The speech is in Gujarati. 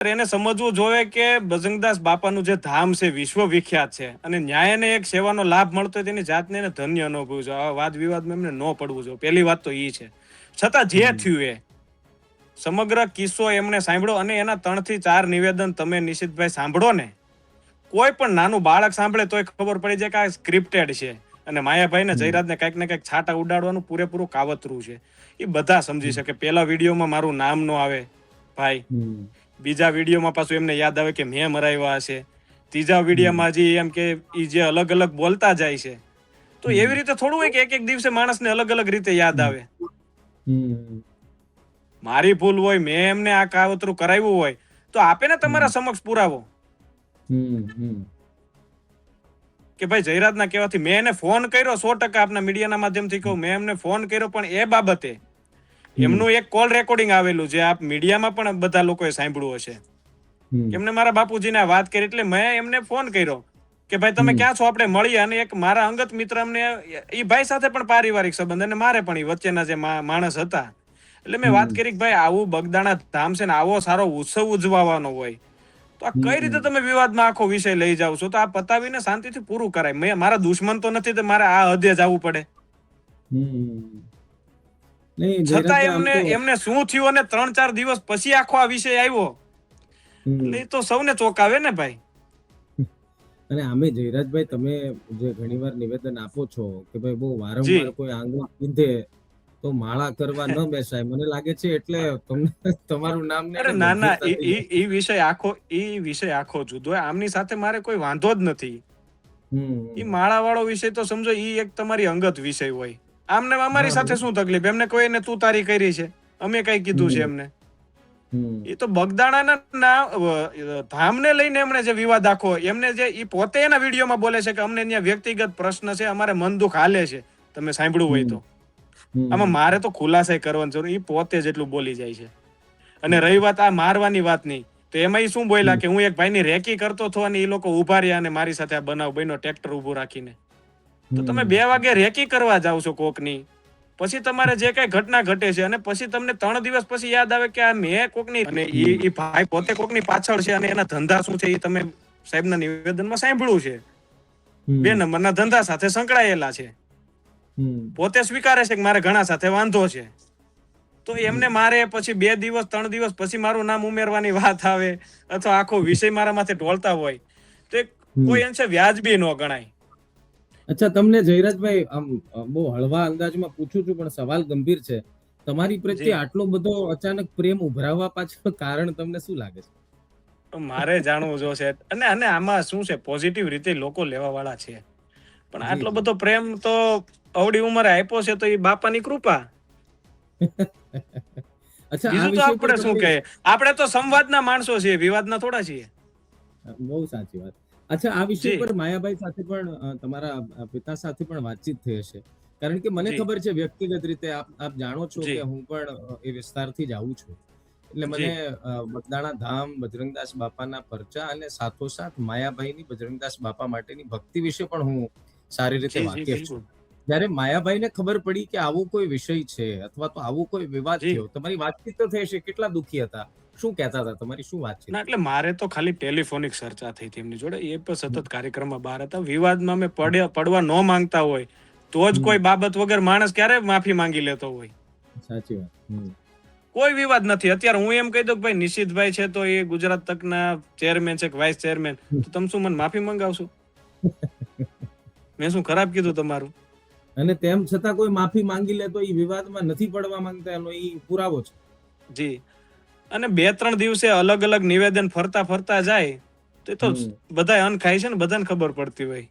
એને સમજવું જોઈએ કે બજરંગદાસ બાપાનું જે ધામ છે વિશ્વ વિખ્યાત છે અને ન્યાયને એક સેવાનો લાભ મળતો હોય તેની જાતને એને ધન્ય અનુભવવું જોઈએ. આવા વાદ વિવાદમાં એમને ન પડવું જોઈએ. પહેલી વાત તો એ છે. છતાં જે થયું એ સમગ્ર કિસ્સો એમણે સાંભળ્યો અને એના 3 થી 4 નિવેદન તમે નિશિતભાઈ સાંભળો ને, કોઈ પણ નાનું બાળક સાંભળે તોય ખબર પડી જાય કે આ સ્ક્રિપ્ટેડ છે અને માયાભાઈ ને જયરાજને કઈક ને કઈક છાટા ઉડાડવાનું પૂરેપૂરું કાવતરું છે. એ બધા સમજી શકે. પહેલા વિડીયોમાં મારું નામ નો આવે ભાઈ, બીજા વિડીયોમાં પાછું એમને યાદ આવે કે મેં મરાવ્યા હશે, ત્રીજા વિડીયોમાં હજી એમ કે ઈ જે અલગ અલગ બોલતા જાય છે. તો એવી રીતે થોડું હોય કે એક એક દિવસે માણસને અલગ અલગ રીતે યાદ આવે. મારી ભૂલ હોય, મેં એમને આ કાવતરું કરાવ્યું હોય તો આપે ને તમારા સમક્ષ પુરાવો કે ભાઈ જયરાજના કહેવાથી મેં એને ફોન કર્યો. 100% આપના મીડિયાના માધ્યમથી કહું, મેં એમને ફોન કર્યો, પણ એ બાબતે એમનું એક કોલ રેકોર્ડિંગ આવેલું જે આપ મીડિયામાં પણ બધા લોકોએ સાંભળ્યું હશે. એમને મારા બાપુજીને વાત કરી એટલે મેં એમને ફોન કર્યો કે ભાઈ તમે ક્યાં છો, આપણે મળીએ. અને એક મારા અંગત મિત્ર અમને એ ભાઈ સાથે પણ પારિવારિક સંબંધ અને મારે પણ એ વચ્ચેના જે માણસ હતા એટલે મેં વાત કરી કે ભાઈ આવું બગદાણા ધામ છે ને આવો સારો ઉત્સવ ઉજવવાનો હોય તો આ કઈ રીતે તમે વિવાદમાં આખો વિષય લઈ જાવ છો? તો આ પતાવીને શાંતિથી પૂરું કરાય. મેં મારા દુશ્મન તો નથી તો મારે આ હદે જવું પડે. છતાં એમને શું થયું અને 3-4 દિવસ પછી આખો આ વિષય આવ્યો એટલે તો સૌને ચોંકાવે ને ભાઈ. અને આમે જયરાજભાઈ તમે જે ઘણીવાર નિવેદન આપો છો કે ભાઈ બહુ વારંવાર કોઈ આંગળી પીંધે તો માળા કરવા ન બેસાય, મને લાગે છે એટલે તમને તમારું નામ ને ના ના એ વિષય આખો જુદો. આમની સાથે મારે કોઈ વાંધો જ નથી. એ માળા વાળો વિષય તો સમજો એ એક તમારી અંગત વિષય હોય. આમને અમારી સાથે શું તકલીફ? એમને કોઈને તું તારી કરી છે, અમે કઈ કીધું છે એમને? એ તો બગદાણાના ધામને લઈને એમણે જે વિવાદ આખો એમને જે એ પોતે એના વિડીયોમાં બોલે છે કે અમને ત્યાં વ્યક્તિગત પ્રશ્ન છે, અમારે મન દુઃખ હાલે છે. તમે સાંભળ્યું હોય તો આમાં મારે તો ખુલાસા કરવાની જરૂર. એ પોતે જેટલું બોલી જાય છે. અને રહી વાત આ મારવાની વાત નહીં તો એમાં એ શું બોલ્યા કે હું એક ભાઈની રેકી કરતો હતો અને એ લોકો ઉભા રહ્યા અને મારી સાથે આ બનાવ બન્યો ટ્રેક્ટર ઉભું રાખીને. તો તમે 2 વાગે રેકી કરવા જાવ છો કોકની, પછી તમારે જે કઈ ઘટના ઘટે છે અને પછી તમને 3 દિવસ પછી યાદ આવે કે આ મેં કોકની અને એ ભાઈ પોતે કોકની પાછળ છે અને એના ધંધા શું છે એ તમે સાહેબના નિવેદનમાં સાંભળ્યું છે. 2 નંબરના ધંધા સાથે સંકળાયેલા છે. પોતે સ્વીકારે છે કે મારે ઘણા સાથે વાંધો છે. તો એમને મારે પછી 2 દિવસ 3 દિવસ પછી મારું નામ ઉમેરવાની વાત આવે અથવા આખો વિષય મારા માથે ઢોળતા હોય તો કોઈ અંશે વ્યાજબી ન ગણાય. અચ્છા, તમને જયરાજભાઈ આમ બહુ હળવા અંદાજમાં પૂછું છું પણ સવાલ ગંભીર છે. તમારી પ્રત્યે આટલો બધો અચાનક પ્રેમ ઉભરાવવા પાછળ કારણ તમને શું લાગે છે? મારે જાણવું જોશે. અને આમાં શું છે, પોઝિટિવ રીતે લોકો લેવા વાળા છે, પણ આટલો બધો પ્રેમ તો અવડી ઉંમરે આપ્યો છે તો એ બાપાની કૃપા. અચ્છા, બીજું તો આપણે શું કહે? આપણે તો સંવાદના માણસો છીએ, વિવાદના થોડા છીએ. બહુ સાચી વાત. અચ્છા, આ વિષય પર માયાભાઈ સાથે પણ તમારા પિતા સાથે પણ વાતચીત થઈ હશે, કારણ કે મને ખબર છે વ્યક્તિગત રીતે આપ જાણો છો કે હું પણ એ વિસ્તારથી જ આવું છું. એટલે મને બગદાણા ધામ, બજરંગદાસ બાપાના પરચા અને સાથોસાથ માયાભાઈની બજરંગદાસ બાપા માટેની ભક્તિ વિશે પણ હું સારી રીતે વાકેફ છું. જ્યારે માયાભાઈને ખબર પડી કે આવો કોઈ વિષય છે અથવા તો આવો કોઈ વિવાદ થયો, તમારી વાતચીત તો થઈ હશે, કેટલા દુખી હતા, શું કહેતા હતા, તમારી શું વાત છે? ના, એટલે મારે તો ખાલી ટેલિફોનિક ચર્ચા થઈ હતી એમની જોડે. એ પણ સતત કાર્યક્રમમાં બહાર હતા. વિવાદમાં અમે પડવા ન માંગતા હોય તો જ કોઈ બાબત વગર માણસ ક્યારે માફી માંગી લેતો હોય? સાચી વાત. કોઈ વિવાદ નથી. અત્યારે હું એમ કહી દઉં કે ભાઈ નિશિતભાઈ છે તો એ ગુજરાત તકના ચેરમેન છે કે વાઇસ ચેરમેન, તો તમે શું મને માફી મંગાવશો? મેં શું ખરાબ કીધું તમારું? અને તેમ છતાં કોઈ માફી માંગી લે તો એ વિવાદમાં નથી પડવા માંગતા, એનો એ પુરાવો છે. જી. અને 2-3 દિવસે અલગ અલગ નિવેદન ફરતા જાય તો બધા અન ખાય છે ને, બધાને ખબર પડતી હોય.